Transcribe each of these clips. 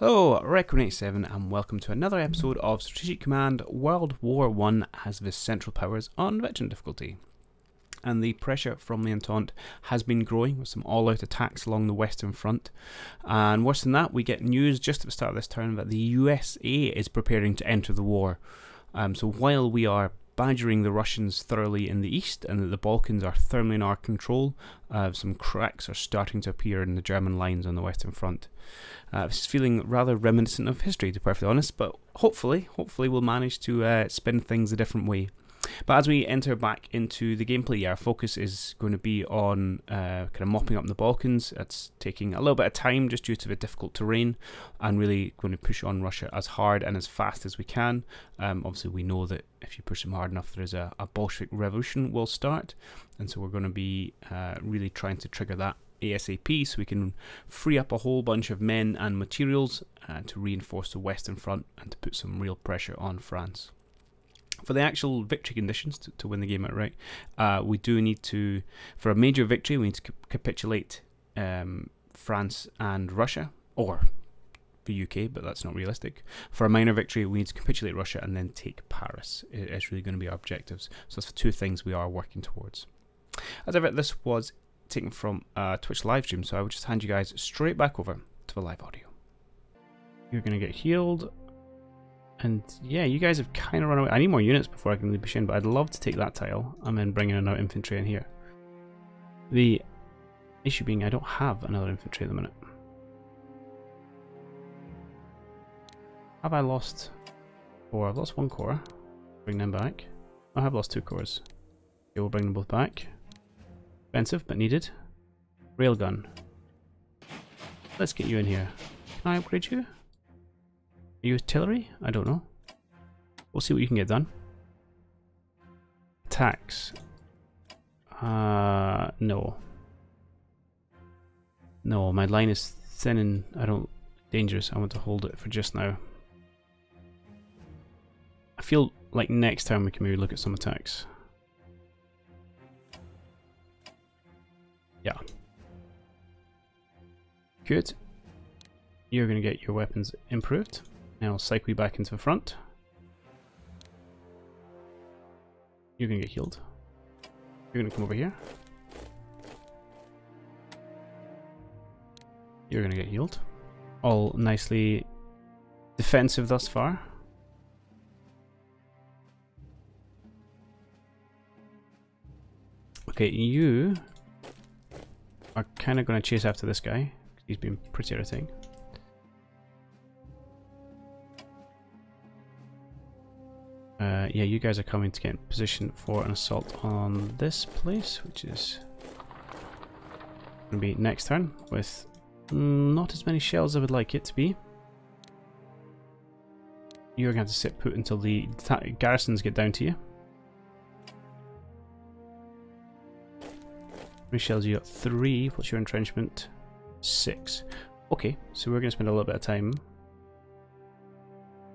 Hello, Recon87 and welcome to another episode of Strategic Command World War 1 as the Central Powers on veteran difficulty. And the pressure from the Entente has been growing with some all-out attacks along the Western Front. And worse than that, we get news just at the start of this turn that the USA is preparing to enter the war. So while we are badgering the Russians thoroughly in the east and that the Balkans are firmly in our control, some cracks are starting to appear in the German lines on the Western Front. This is feeling rather reminiscent of history, to be perfectly honest, but hopefully we'll manage to spin things a different way. But as we enter back into the gameplay, our focus is going to be on kind of mopping up in the Balkans. It's taking a little bit of time just due to the difficult terrain, and really going to push on Russia as hard and as fast as we can. Obviously we know that if you push them hard enough, there is a Bolshevik revolution will start, and so we're going to be really trying to trigger that ASAP so we can free up a whole bunch of men and materials to reinforce the Western Front and to put some real pressure on France. For the actual victory conditions to win the game outright, we do need to, for a major victory, we need to capitulate France and Russia, or the UK, but that's not realistic. For a minor victory, we need to capitulate Russia and then take Paris. It's really going to be our objectives. So that's the two things we are working towards. As ever, this was taken from a Twitch live stream, so I would just hand you guys straight back over to the live audio. You're going to get healed. And yeah, you guys have kind of run away. I need more units before I can really push in, but I'd love to take that tile and then bring in another infantry in here. The issue being I don't have another infantry at the minute. Have I lost 4? I've lost 1 core. Bring them back. I have lost 2 cores. Okay, we'll bring them both back. Expensive, but needed. Railgun. Let's get you in here. Can I upgrade you? Are you artillery? I don't know. We'll see what you can get done. Attacks. No. No, my line is thin and dangerous. I want to hold it for just now. I feel like next time we can maybe look at some attacks. Yeah. Good. You're going to get your weapons improved. Now I'll cycle you back into the front. You're going to get healed. You're going to come over here. You're going to get healed. All nicely defensive thus far. Okay, you are kind of going to chase after this guy. He's been pretty irritating. Yeah, you guys are coming to get in position for an assault on this place, which is going to be next turn, with not as many shells as I would like it to be. You're going to have to sit put until the garrisons get down to you. How many shells you got? 3. What's your entrenchment? 6. Okay, so we're going to spend a little bit of time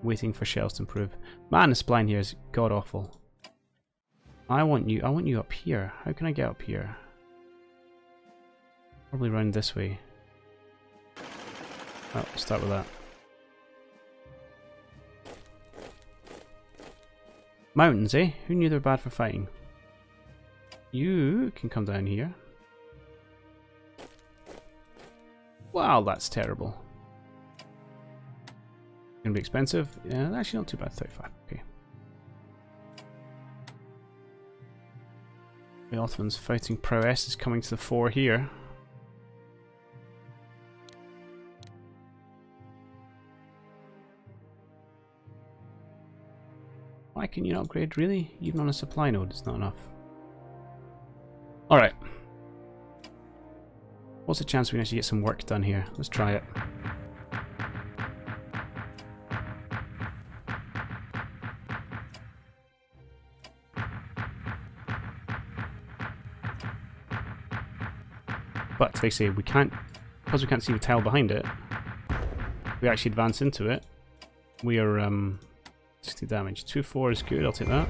waiting for shells to improve. Man, the spline here is god awful. I want you up here. How can I get up here? Probably around this way. Oh, we'll start with that. Mountains, eh? Who knew they were bad for fighting? You can come down here. Wow, that's terrible. Gonna be expensive. Yeah, actually not too bad. 35. Okay. The Ottomans' fighting prowess is coming to the fore here. Why can you not upgrade? Really? Even on a supply node, it's not enough. All right. What's the chance we can actually get some work done here? Let's try it. But they say we can't, because we can't see the tile behind it, we actually advance into it. We are 60 damage. 2-4 is good, I'll take that.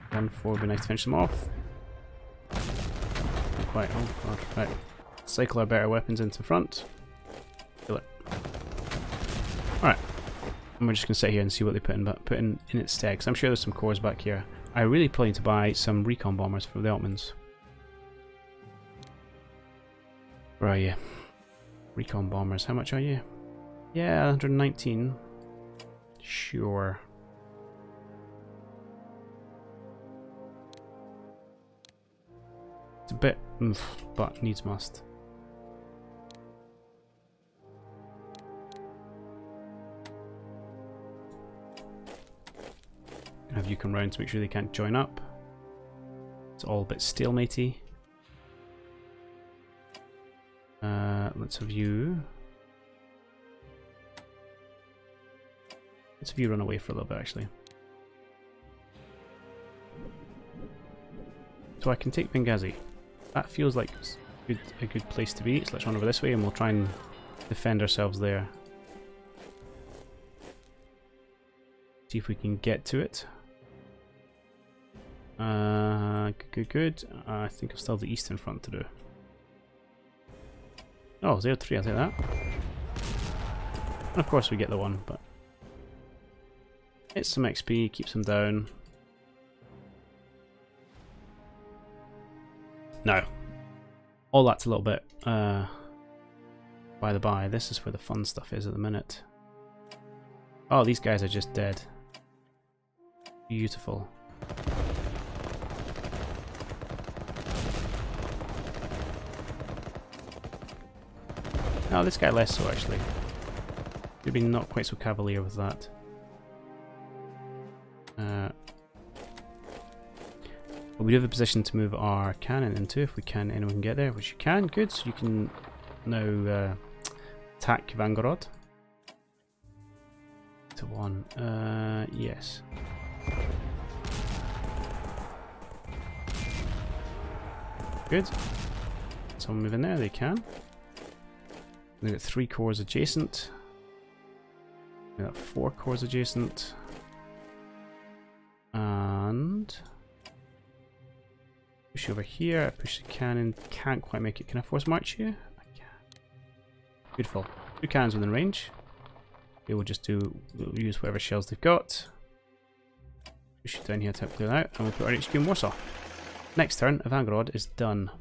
1-4 would be nice to finish them off. Quite, oh god, right. cycle our better weapons into front. Kill it. Alright. And we're just going to sit here and see what they put in its stead, because I'm sure there's some cores back here. I really plan to buy some recon bombers for the Ottomans. Where are you? Recon bombers, how much are you? Yeah, 119. Sure. It's a bit but needs must. Have you come round to make sure they can't join up. It's all a bit stalematey. Let's have you. Let's have you run away for a little bit, actually. So I can take Benghazi. That feels like a good place to be. So let's run over this way and we'll try and defend ourselves there. See if we can get to it. Good. I think I still have the eastern front to do. Oh, 0-3, I'll take that. And of course we get the one, but it's some XP, keeps them down. No. All that's a little bit by the by. This is where the fun stuff is at the minute. Oh, these guys are just dead. Beautiful. Oh, this guy less so, actually. Could have been not quite so cavalier with that. But we do have a position to move our cannon into if we can. Anyone can get there, which you can. Good, so you can now attack Vanguard. To 1. Yes. Good. Someone move in there, they can. We've got 3 cores adjacent. We've got 4 cores adjacent. And push over here, push the cannon, can't quite make it. Can I force march you? I can. Beautiful. 2 cannons within range. Okay, we'll use whatever shells they've got. Push it down here to help clear out, and we'll put our HQ in Warsaw. Next turn, Vanguard is done.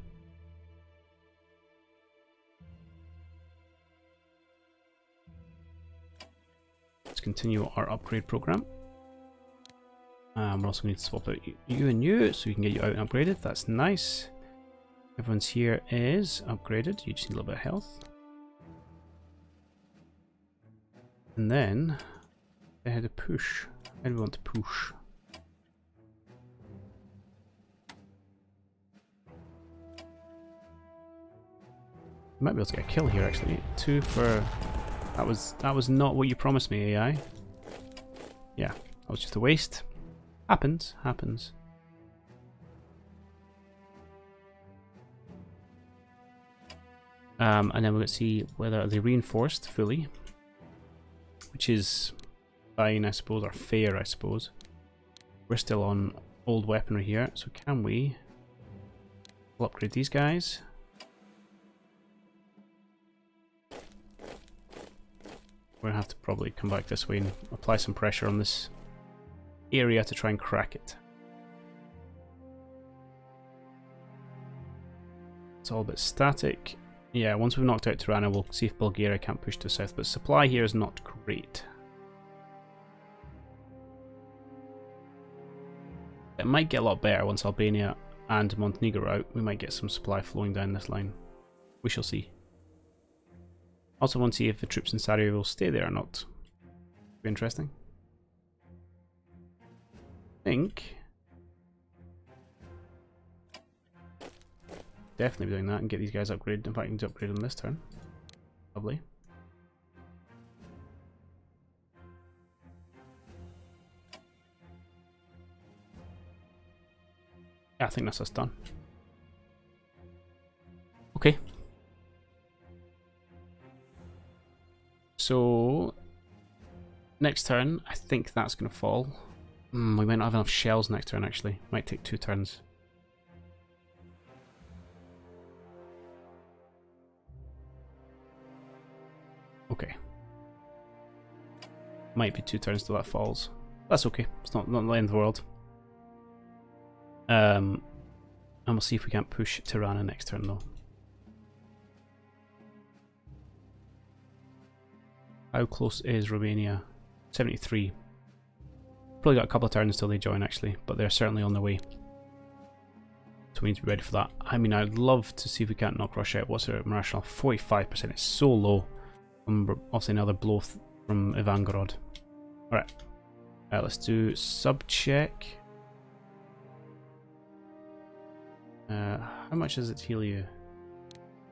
Let's continue our upgrade program. We're also going to swap out you and you so we can get you out and upgraded. That's nice. Everyone's here is upgraded. You just need a little bit of health. And then they had a push. How do we want to push? We might be able to get a kill here actually. 2 for that was not what you promised me, AI. Yeah, that was just a waste. Happens. And then we're going to see whether they reinforced fully, which is fine, I suppose, or fair, I suppose. We're still on old weaponry here, so can we? We'll upgrade these guys. We're going to have to probably come back this way and apply some pressure on this area to try and crack it. It's all a bit static. Yeah, once we've knocked out Tirana, we'll see if Bulgaria can't push to the south, but supply here is not great. It might get a lot better once Albania and Montenegro are out. We might get some supply flowing down this line. We shall see. Also want to see if the troops in Sarajevo will stay there or not. Be interesting. I think definitely be doing that and get these guys upgraded. In fact, I can upgrade them this turn. Lovely. Yeah, I think that's us done. Okay. So next turn, I think that's going to fall. We might not have enough shells next turn actually. Might take 2 turns. Okay. Might be 2 turns till that falls. That's okay. It's not the end of the world. And we'll see if we can't push Tirana next turn though. How close is Romania? 73. Probably got a couple of turns till they join actually, but they're certainly on their way. So we need to be ready for that. I mean, I'd love to see if we can't knock Russia out. What's their national? 45%. It's so low. Obviously another blow from Ivangorod. Alright. Let's do sub check. How much does it heal you?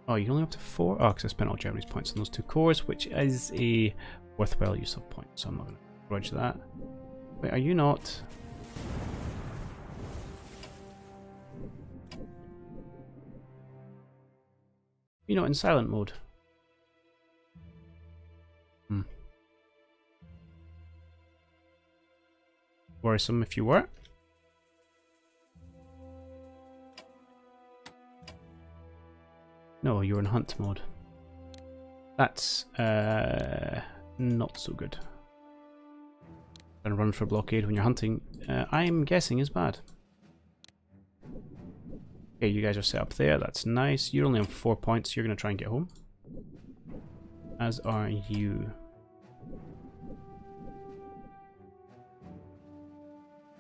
Oh, you're only up to 4? Oh, because I spent all Germany's points on those 2 cores, which is a worthwhile use of points, so I'm not going to grudge that. Wait, are you not? You're not in silent mode? Worrisome if you were. No, you're in hunt mode. That's not so good. And run for blockade when you're hunting, I'm guessing is bad. Okay, you guys are set up there, that's nice. You're only on 4 points, you're going to try and get home. As are you.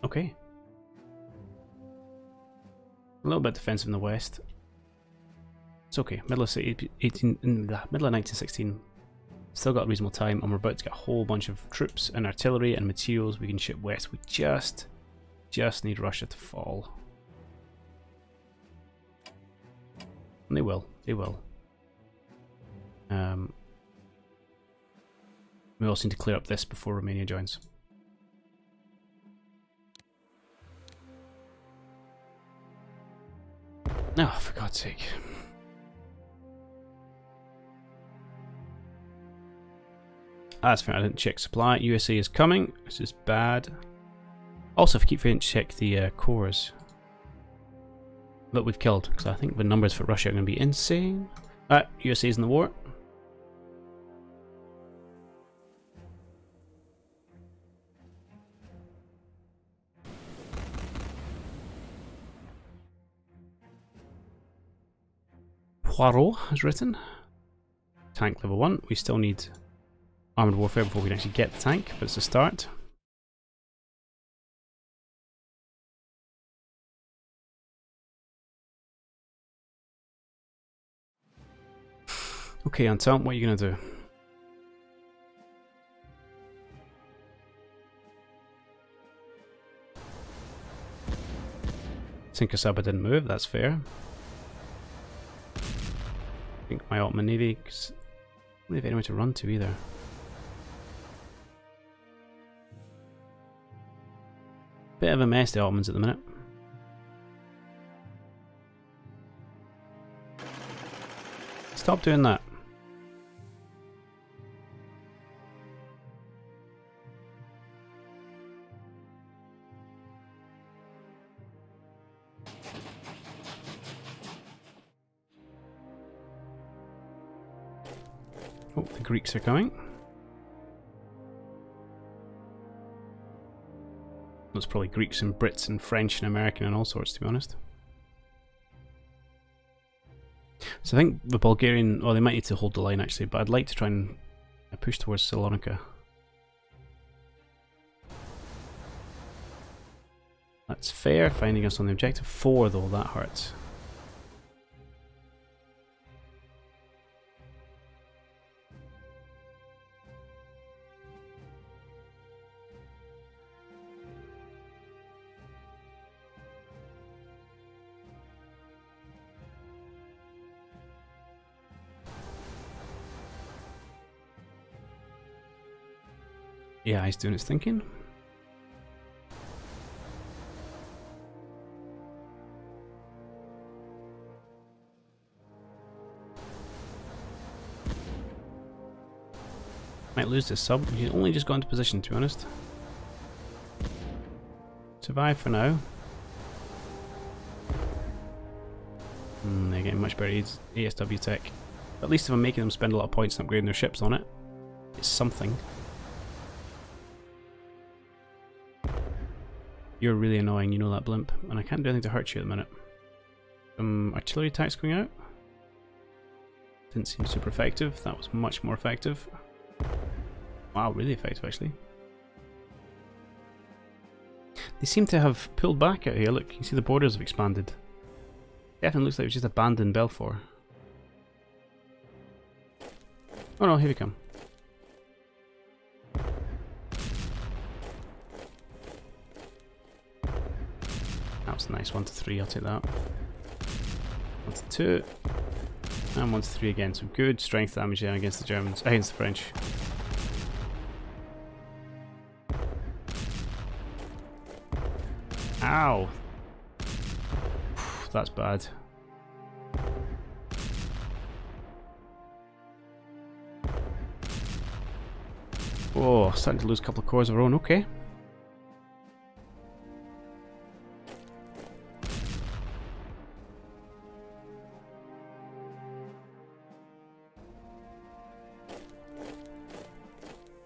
Okay. A little bit defensive in the west. It's okay. Middle of 1916. Still got a reasonable time, and we're about to get a whole bunch of troops and artillery and materials we can ship west. We just need Russia to fall. And they will. They will. We also need to clear up this before Romania joins. Oh, for God's sake. That's fair, I didn't check supply. USA is coming. This is bad. Also, if I keep forgetting to check the cores that we've killed, because I think the numbers for Russia are going to be insane. Alright, USA is in the war. Poirot has written. Tank level 1. We still need armoured warfare before we can actually get the tank, but it's a start. Okay, Anton, what are you going to do? Sinkasaba didn't move, that's fair. I think my Ottoman Navy, because I don't really have anywhere to run to either. Bit of a mess, the Ottomans at the minute. Stop doing that. Oh, the Greeks are coming. It's probably Greeks and Brits and French and American and all sorts, to be honest. So I think the Bulgarian, well, they might need to hold the line actually, but I'd like to try and push towards Salonika. That's fair, finding us on the objective 4 though, that hurts. Yeah, he's doing his thinking. Might lose this sub. He's only just got into position, to be honest. Survive for now. They're getting much better ASW tech. At least if I'm making them spend a lot of points and upgrading their ships on it, It's something. You're really annoying, you know that, blimp. And I can't do anything to hurt you at the minute. Some artillery attacks going out. Didn't seem super effective. That was much more effective. Wow, really effective actually. They seem to have pulled back out here. Look, you can see the borders have expanded. Definitely looks like it was just abandoned Belfort. Oh no, here we come. That was nice. 1 to 3, I'll take that. 1 to 2. And 1 to 3 again. So good strength damage there against the Germans. Against the French. Ow! That's bad. Oh, starting to lose a couple of cores of our own. Okay.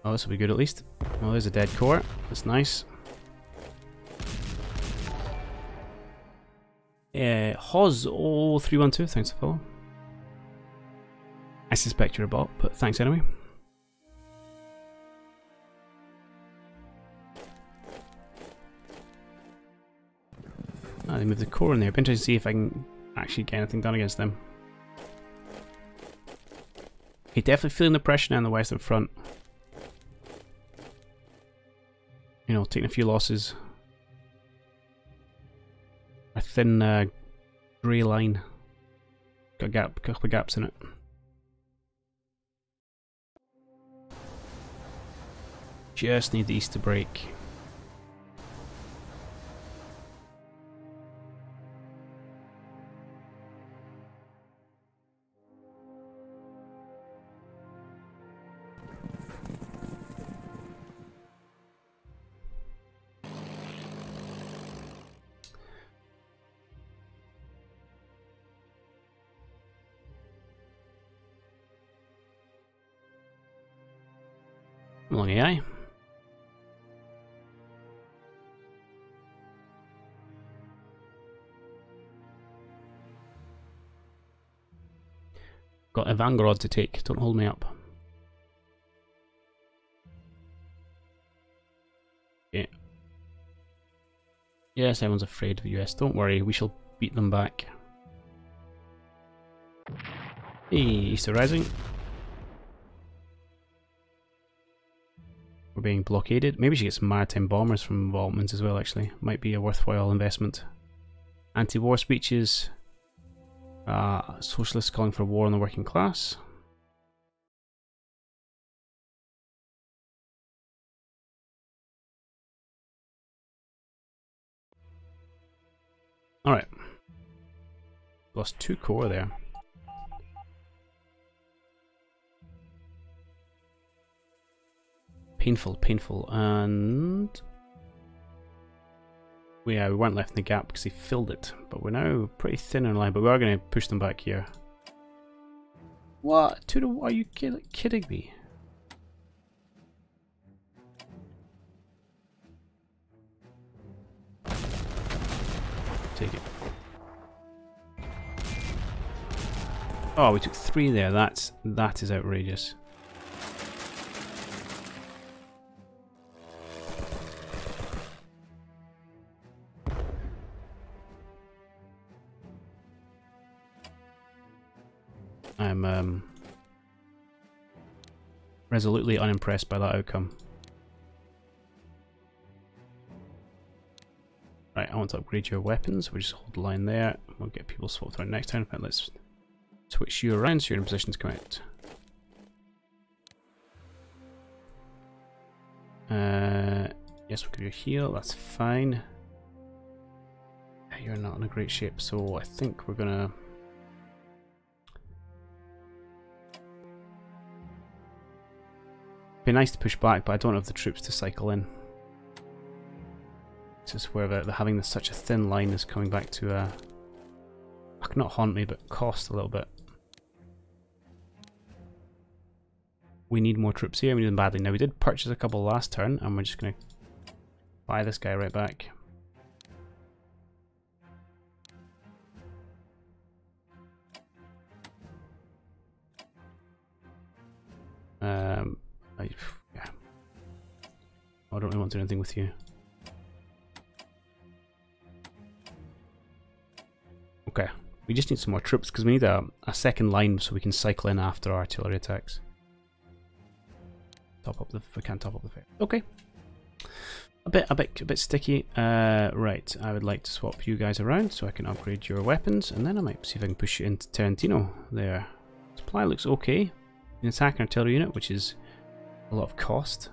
Oh, this will be good at least. Oh, there's a dead core. That's nice. Hoz 0312, thanks for the follow. I suspect you're a bot, but thanks anyway. They moved the core in there. Be interesting to see if I can actually get anything done against them. Okay, definitely feeling the pressure now on the Western Front. You know, taking a few losses. A thin grey line. Got a gap, a couple of gaps in it. Just need the east to break. Long AI. Got Evangorod to take, don't hold me up. Yeah. Yes, everyone's afraid of the US. Don't worry, we shall beat them back. Hey, Easter Rising. We're being blockaded. Maybe we should get some maritime bombers from Balkans as well, actually. Might be a worthwhile investment. Anti-war speeches. Socialists calling for war on the working class. Alright. Lost 2 core there. Painful, painful, and we weren't left in the gap because he filled it, but we're now pretty thin in line, but we are going to push them back here. What? Are you kidding me? Take it. Oh, we took 3 there. That is outrageous. I'm resolutely unimpressed by that outcome. Right, I want to upgrade your weapons. We'll just hold the line there. We'll get people swapped around next turn. In fact, let's switch you around so you're in a position to come out. Yes, we'll give you a heal. That's fine. You're not in a great shape, so I think we're gonna. Be nice to push back, but I don't have the troops to cycle in. It's just where they're having such a thin line is coming back to not haunt me, but cost a little bit. We need more troops here. We need them badly. Now we did purchase a couple last turn, and we're just going to buy this guy right back. Yeah. I don't really want to do anything with you. Okay, we just need some more troops because we need a second line so we can cycle in after our artillery attacks. Top up the. We can't top up the fair. Okay. A bit sticky. Right, I would like to swap you guys around so I can upgrade your weapons, and then I might see if I can push you into Tarantino. There. Supply looks okay. An attack and artillery unit, which is a lot of cost.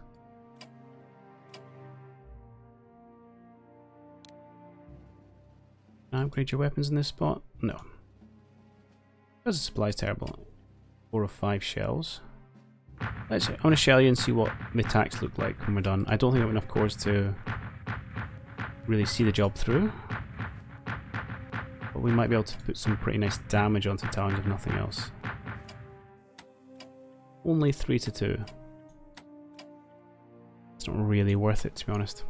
Can I upgrade your weapons in this spot? No. Because the supply is terrible. 4 or 5 shells. I want to shell you and see what the attacks look like when we're done. I don't think I have enough cores to really see the job through. But we might be able to put some pretty nice damage onto towns if nothing else. Only 3 to 2. It's not really worth it, to be honest.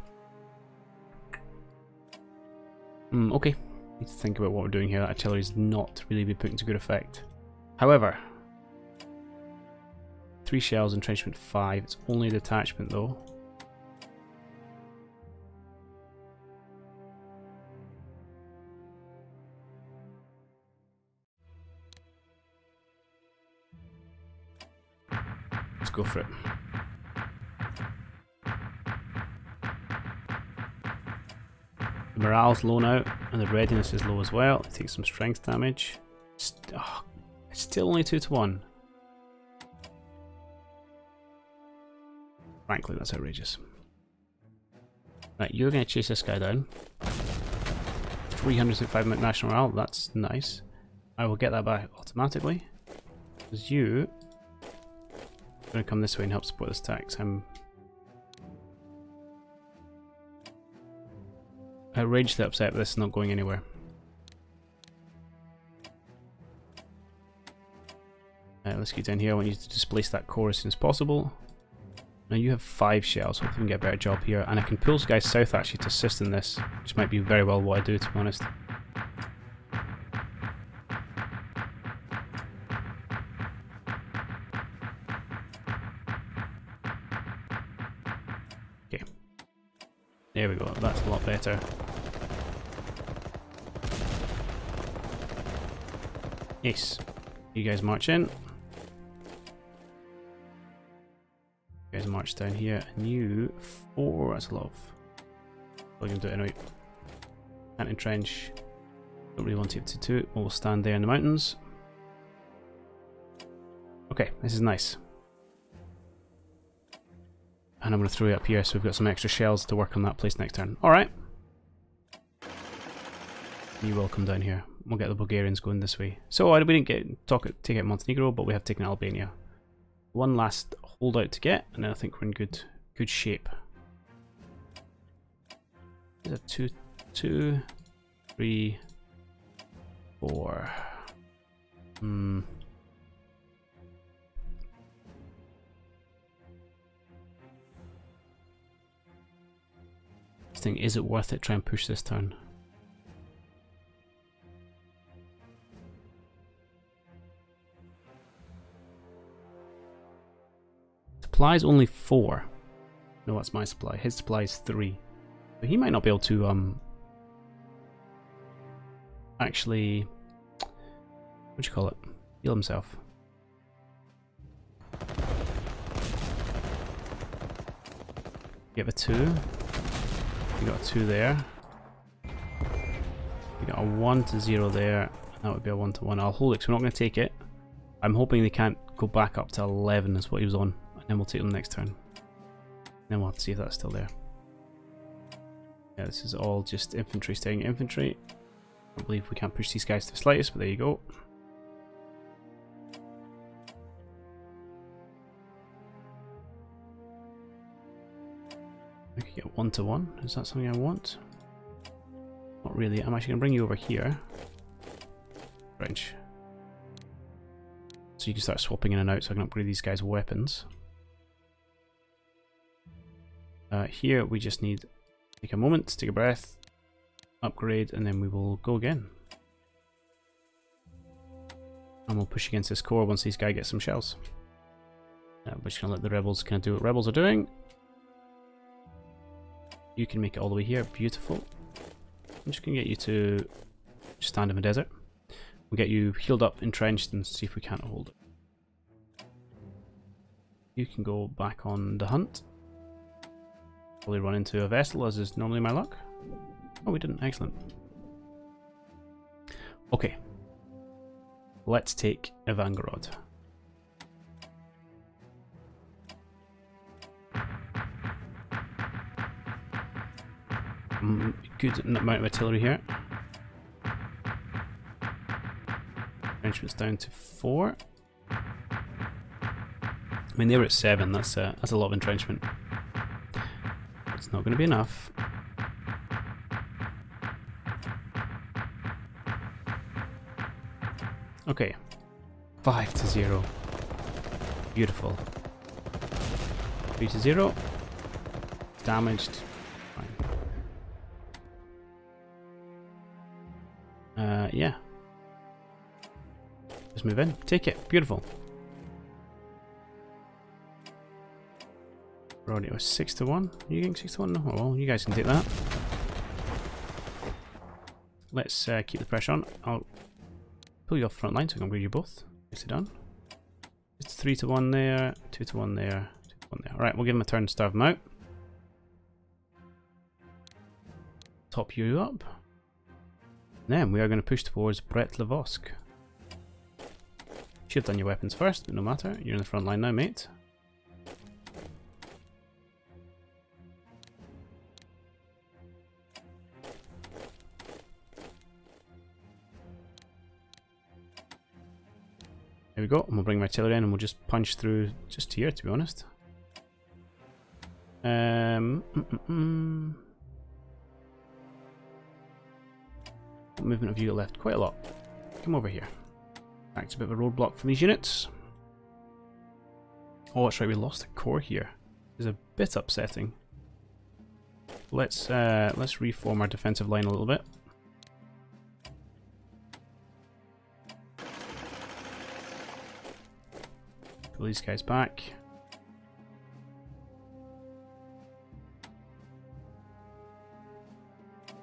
Okay. Need to think about what we're doing here. That artillery's not really been put into good effect. However, 3 shells, entrenchment 5. It's only a detachment though. Let's go for it. The morale's low now, and the readiness is low as well. It takes some strength damage. It's still only 2 to 1. Frankly, that's outrageous. Right, you're going to chase this guy down. 305 national morale, that's nice. I will get that back automatically. Because you are going to come this way and help support this tax. I'm outrageously upset with this not going anywhere. Let's get down here. I want you to displace that core as soon as possible. Now you have 5 shells, hopefully we can get a better job here. And I can pull those guys south actually to assist in this, which might be very well what I do, to be honest. Okay. There we go, that's a lot better. Yes. You guys march in. You guys march down here, and you 4, that's a lot of. We're going to do it anyway. Can't entrench. Don't really want to get to 2. We'll stand there in the mountains. Okay, this is nice. And I'm going to throw it up here so we've got some extra shells to work on that place next turn. Alright. You will come down here. We'll get the Bulgarians going this way. So we didn't take out Montenegro, but we have taken Albania. One last holdout to get, and then I think we're in good shape. There's a 2, 3, 4. This thing, is it worth it? Try and push this turn. Supply is only 4. No, that's my supply. His supply is 3. But he might not be able to actually, what do you call it? Heal himself. You have a 2. You got a 2 there. You got a 1 to 0 there. That would be a 1 to 1. I'll hold it because we're not going to take it. I'm hoping they can't go back up to 11 is what he was on. And then we'll take them next turn. Then we'll have to see if that's still there. Yeah, this is all just infantry staying infantry. I don't believe we can't push these guys to the slightest, but there you go. I could get 1 to 1. Is that something I want? Not really. I'm actually going to bring you over here. French. So you can start swapping in and out so I can upgrade these guys' weapons. Here we just need to take a moment, take a breath, upgrade, and then we will go again. And we'll push against this core once these guys get some shells. We're just going to let the rebels kind of do what rebels are doing. You can make it all the way here, beautiful. I'm just going to get you to stand in the desert. We'll get you healed up, entrenched, and see if we can't hold it. You can go back on the hunt. Probably run into a vessel, as is normally my luck. Oh, we didn't. Excellent. Okay. Let's take Evangerod. Good amount of artillery here. Entrenchment's down to 4. I mean, they were at 7. That's a lot of entrenchment. It's not going to be enough. Okay, 5-0. Beautiful. 3-0. Damaged. Fine. Yeah. Just move in. Take it. Beautiful. Right, it was 6-1. Are you getting 6-1? No, oh, well, you guys can take that. Let's keep the pressure on. I'll pull you off front line so I can upgrade you both. Nicely done. It's 3-1 there, 2-1 there, 2-1 there. Alright, we'll give him a turn to starve him out. Top you up. Then we are going to push towards Brett Levosk. Should have done your weapons first, but no matter. You're in the front line now, mate. There we go, and we'll bring my artillery in and we'll just punch through just here, to be honest. What movement have you got left? Quite a lot. Come over here. That's a bit of a roadblock for these units. Oh, that's right, we lost a core here. It's a bit upsetting. Let's reform our defensive line a little bit. Pull these guys back.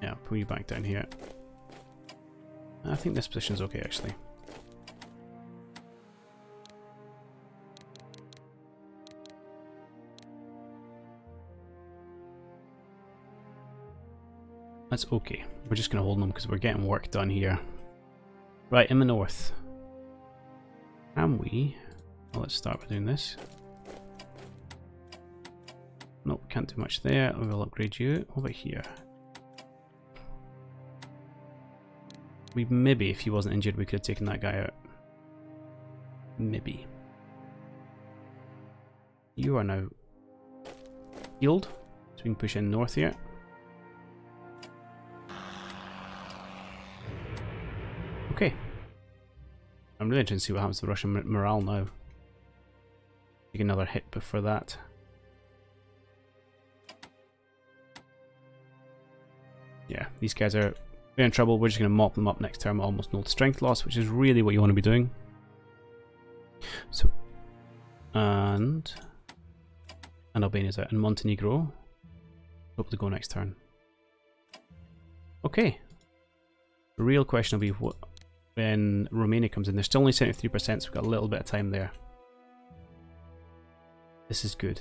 Yeah, pull you back down here. I think this position's okay, actually. That's okay. We're just going to hold them because we're getting work done here. Right, in the north. Can we... Well, let's start by doing this. Nope, can't do much there. We'll upgrade you. What about here? We maybe, if he wasn't injured, we could have taken that guy out. Maybe. You are now healed, so we can push in north here. Okay. I'm really interested to see what happens to Russian morale now. Take another hit before that. Yeah, these guys are in trouble. We're just going to mop them up next turn with almost no strength loss, which is really what you want to be doing. So, and Albania's out, and Montenegro. Hope to go next turn. Okay. The real question will be what when Romania comes in. They're still only 73%, so we've got a little bit of time there. This is good.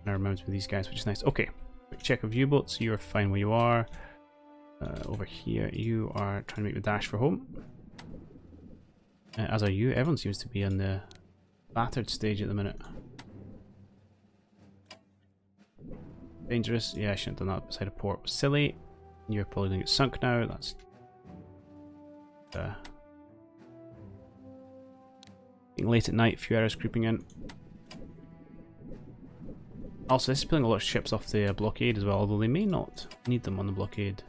And I remember with these guys, which is nice. Okay, quick check of U-boats. You're fine where you are. Over here, you are trying to make the dash for home. As are you. Everyone seems to be on the battered stage at the minute. Dangerous. Yeah, I shouldn't have done that beside a port. Silly. You're probably going to get sunk now. That's... getting late at night, few arrows creeping in. Also, this is pulling a lot of ships off the blockade as well, although they may not need them on the blockade.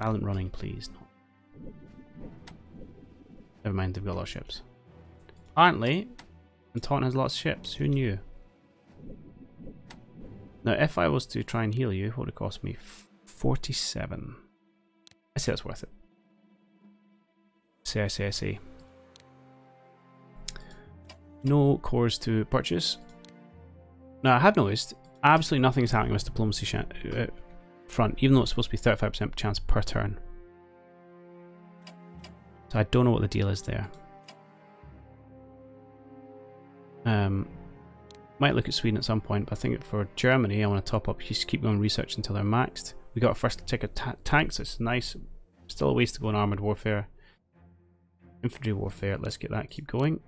Silent running, please. No. Never mind, they've got a lot of ships. Apparently, Entente has lots of ships. Who knew? Now, if I was to try and heal you, what would it cost me? 47. I say that's worth it. I see. No cores to purchase. Now, I have noticed absolutely nothing is happening with diplomacy front, even though it's supposed to be 35% chance per turn. So I don't know what the deal is there. Might look at Sweden at some point, but I think for Germany I want to top up, just keep going research until they're maxed. We got our first tick of tanks, it's nice. Still a ways to go in armoured warfare. Infantry warfare, let's get that, keep going.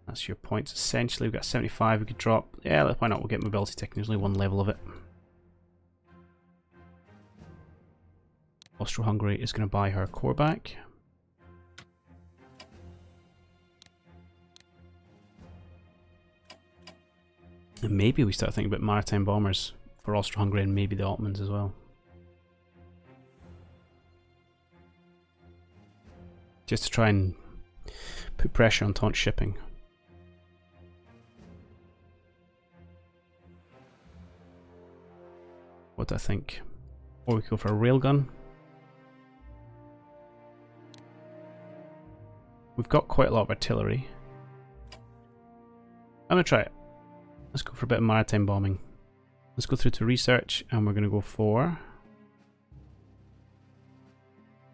That's your points essentially. We've got 75 we could drop. Yeah, why not, we'll get mobility tick, there's only one level of it. Austro-Hungary is going to buy her core back. And maybe we start thinking about maritime bombers for Austro-Hungary and maybe the Ottomans as well. Just to try and put pressure on Entente shipping. What do I think? Or we could go for a railgun. We've got quite a lot of artillery. I'm going to try it. Let's go for a bit of maritime bombing. Let's go through to research and we're going to go for...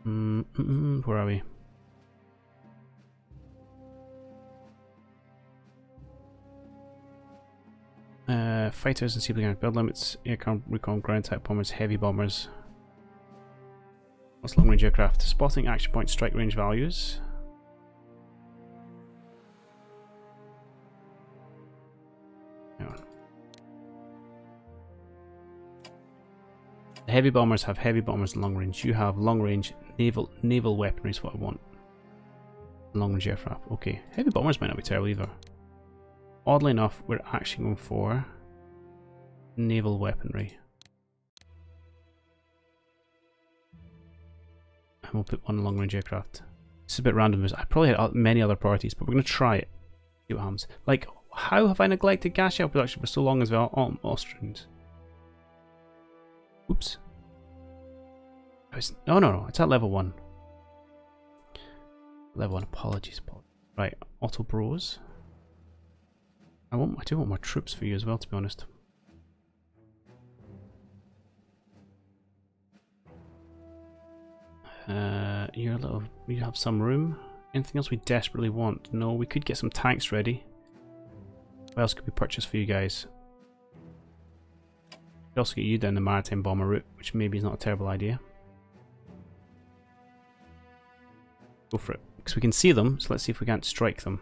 where are we? Fighters and seaplane build limits, aircraft, recon, ground type bombers, heavy bombers. What's long range aircraft? Spotting, action point, strike range values. Hang on. The heavy bombers have heavy bombers and long range. You have long range naval weaponry is what I want. Long range aircraft. Okay, heavy bombers might not be terrible either. Oddly enough, we're actually going for naval weaponry. And we'll put one long range aircraft. This is a bit random. I probably had many other priorities, but we're going to try it. See what happens. Like, how have I neglected gas shell production for so long as well? Austrians. Oops. No, it's at level 1. Level 1, apologies. Right, Otto Bros. I do want more troops for you as well, to be honest. You have some room. Anything else we desperately want? No, we could get some tanks ready. What else could we purchase for you guys? We could also get you down the maritime bomber route, which maybe is not a terrible idea. Go for it, because we can see them, so let's see if we can't strike them.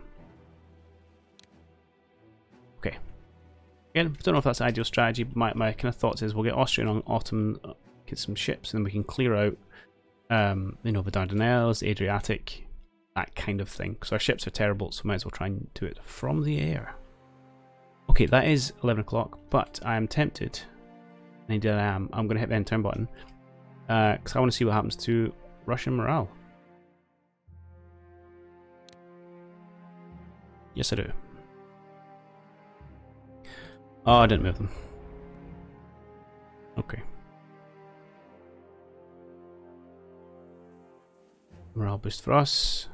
Okay. Again, I don't know if that's the ideal strategy, but my kind of thoughts is we'll get Austrian on Ottoman, get some ships, and then we can clear out, you know, the Dardanelles, the Adriatic, that kind of thing. Because our ships are terrible, so we might as well try and do it from the air. Okay, that is 11 o'clock, but I am tempted, and indeed I am, I'm going to hit the end turn button, because I want to see what happens to Russian morale. Yes, I do. Oh, I didn't move them. Okay. Morale boost for us.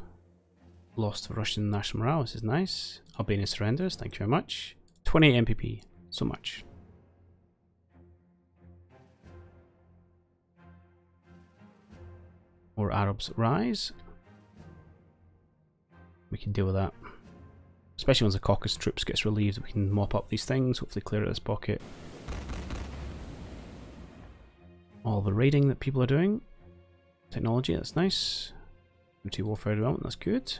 Lost for Russian national morale, this is nice. Albania surrenders, thank you very much. 28 MPP, so much. More Arabs rise. We can deal with that. Especially once the Caucasus troops gets relieved, we can mop up these things, hopefully clear out this pocket. All the raiding that people are doing. Technology, that's nice. Infantry warfare development, that's good.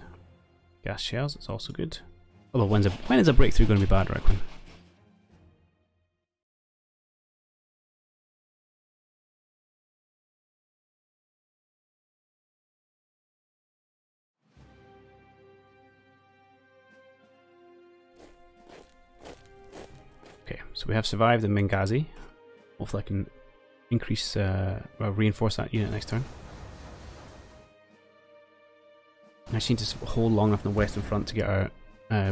Gas shells, that's also good. Although when is a breakthrough going to be bad, I reckon? Okay, so we have survived in Benghazi. Hopefully I can increase, reinforce that unit next turn. just need to hold long enough in the western front to get our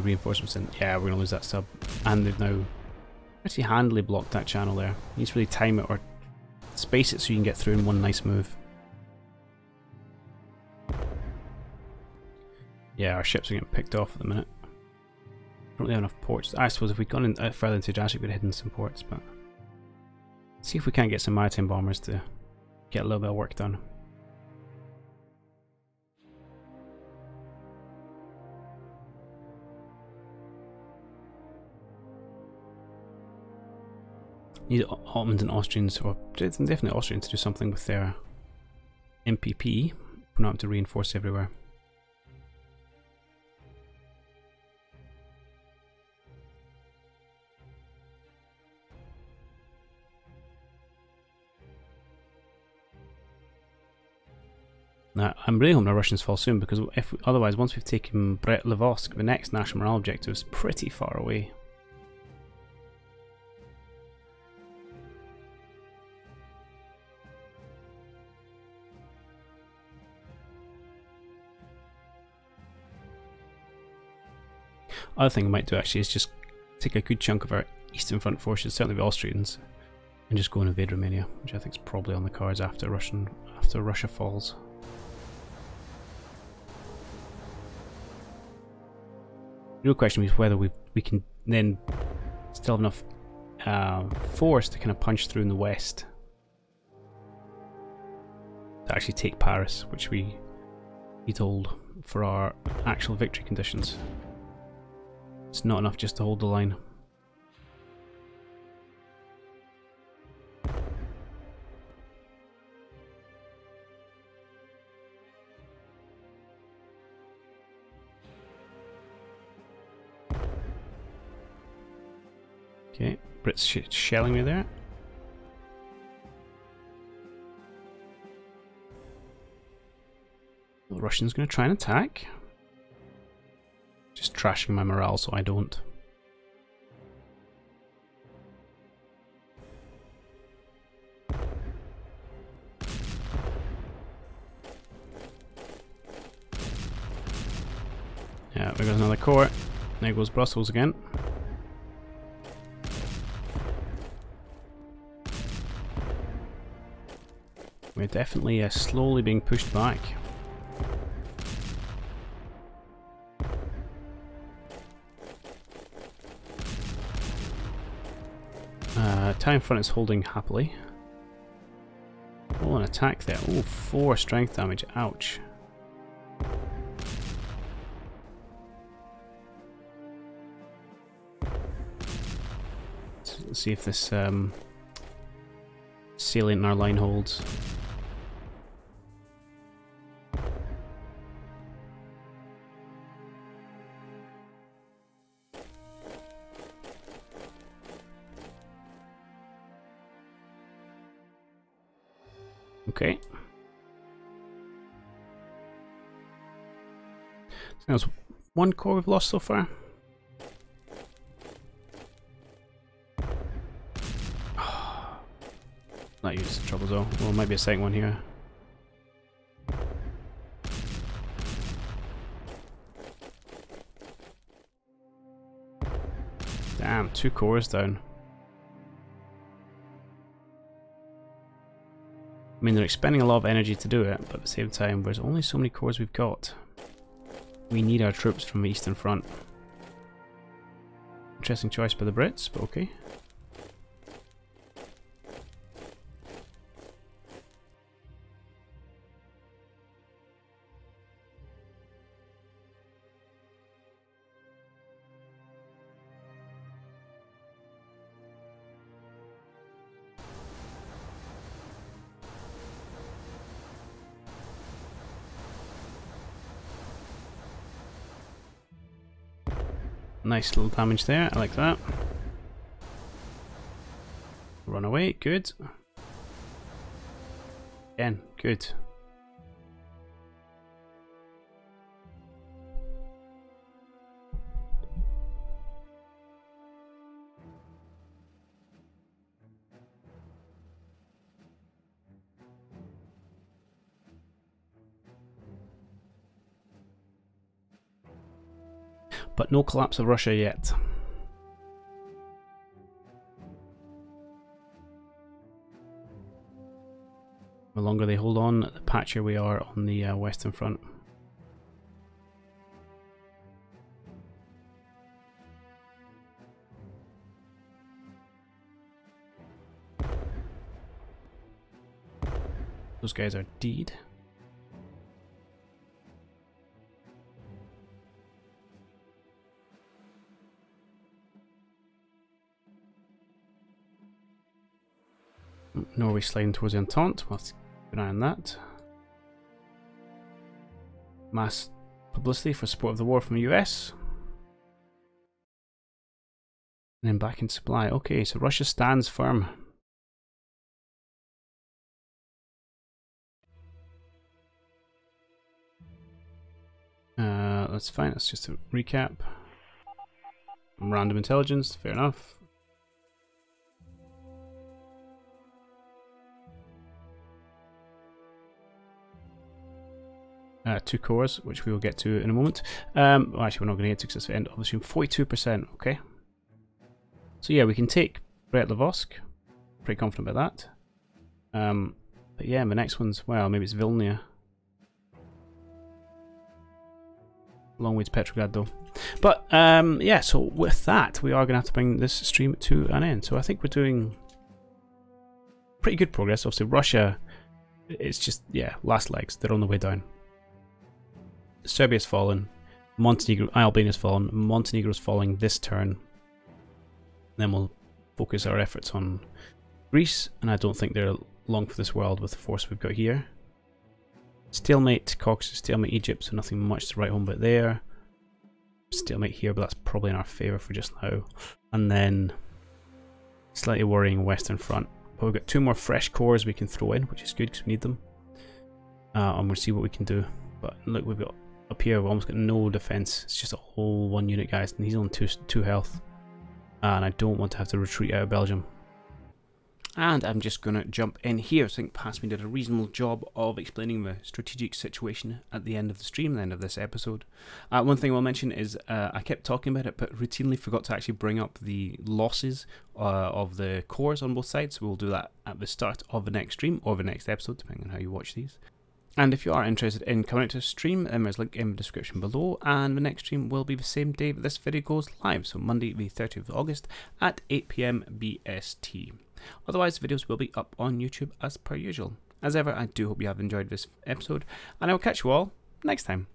reinforcements in. Yeah, we're going to lose that sub. And they've now pretty handily blocked that channel there. You need to really time it or space it so you can get through in one nice move. Yeah, our ships are getting picked off at the minute. Don't really have enough ports. I suppose if we'd gone in, further into Adriatic, we'd have hidden some ports, but let's see if we can't get some maritime bombers to get a little bit of work done. Need Ottomans and Austrians, or definitely Austrians, to do something with their MPP. We're not having to reinforce everywhere. Now, I'm really hoping the Russians fall soon, because if otherwise, once we've taken Brest-Litovsk, the next national morale objective is pretty far away. Other thing we might do actually is just take a good chunk of our Eastern Front forces, certainly the Austrians, and just go and invade Romania, which I think is probably on the cards after Russia falls. The real question is whether we can then still have enough force to kind of punch through in the west to actually take Paris, which we need to hold for our actual victory conditions. It's not enough just to hold the line. Okay, Brits shelling me there. The Russian's going to try and attack. Just trashing my morale so I don't. Yeah, there goes another corps. There goes Brussels again. We're definitely slowly being pushed back. Italian front is holding happily. Oh, an attack there. Oh, 4 strength damage. Ouch. So let's see if this salient in our line holds. Okay. So there's 1 corps we've lost so far. Not used to trouble though. Well, might be a second one here. Damn, 2 corps down. I mean, they're expending a lot of energy to do it, but at the same time, there's only so many corps we've got. We need our troops from the Eastern Front. Interesting choice by the Brits, but okay. Nice little damage there, I like that. Run away, good. Again, good. But no collapse of Russia yet. The longer they hold on, the patchier we are on the Western Front. Those guys are dead. Norway sliding towards the Entente. We'll have to keep an eye on that. Mass publicity for support of the war from the US. And then back in supply. Okay, so Russia stands firm. That's fine, that's just a recap. Random intelligence, fair enough. Two cores, which we will get to in a moment. Well, actually, we're not going to get to because it's the end of the stream. 42%, okay. So yeah, we can take Brest-Litovsk. Pretty confident about that. But yeah, the next one's, well, maybe it's Vilnius. Long way to Petrograd though. But yeah, so with that, we are going to have to bring this stream to an end. So I think we're doing pretty good progress. Obviously, Russia, it's just, yeah, last legs. They're on the way down. Serbia's fallen. Montenegro, Albania's fallen. Montenegro's falling this turn. Then we'll focus our efforts on Greece, and I don't think they're long for this world with the force we've got here. Stalemate, Caucasus, stalemate Egypt, so nothing much to write home about there. Stalemate here, but that's probably in our favour for just now. And then slightly worrying Western Front. But we've got two more fresh cores we can throw in, which is good because we need them. And we'll see what we can do. But look, we've got up here, we've almost got no defence. It's just a whole one unit, guys, and he's on two health. And I don't want to have to retreat out of Belgium. And I'm just going to jump in here. I think Passme did a reasonable job of explaining the strategic situation at the end of the stream, the end of this episode. One thing I'll mention is I kept talking about it, but routinely forgot to actually bring up the losses of the cores on both sides. So we'll do that at the start of the next stream or the next episode, depending on how you watch these. And if you are interested in coming out to a stream, there's a link in the description below, and the next stream will be the same day that this video goes live, so Monday the 30th of August at 8 PM BST. Otherwise, videos will be up on YouTube as per usual. As ever, I do hope you have enjoyed this episode, and I will catch you all next time.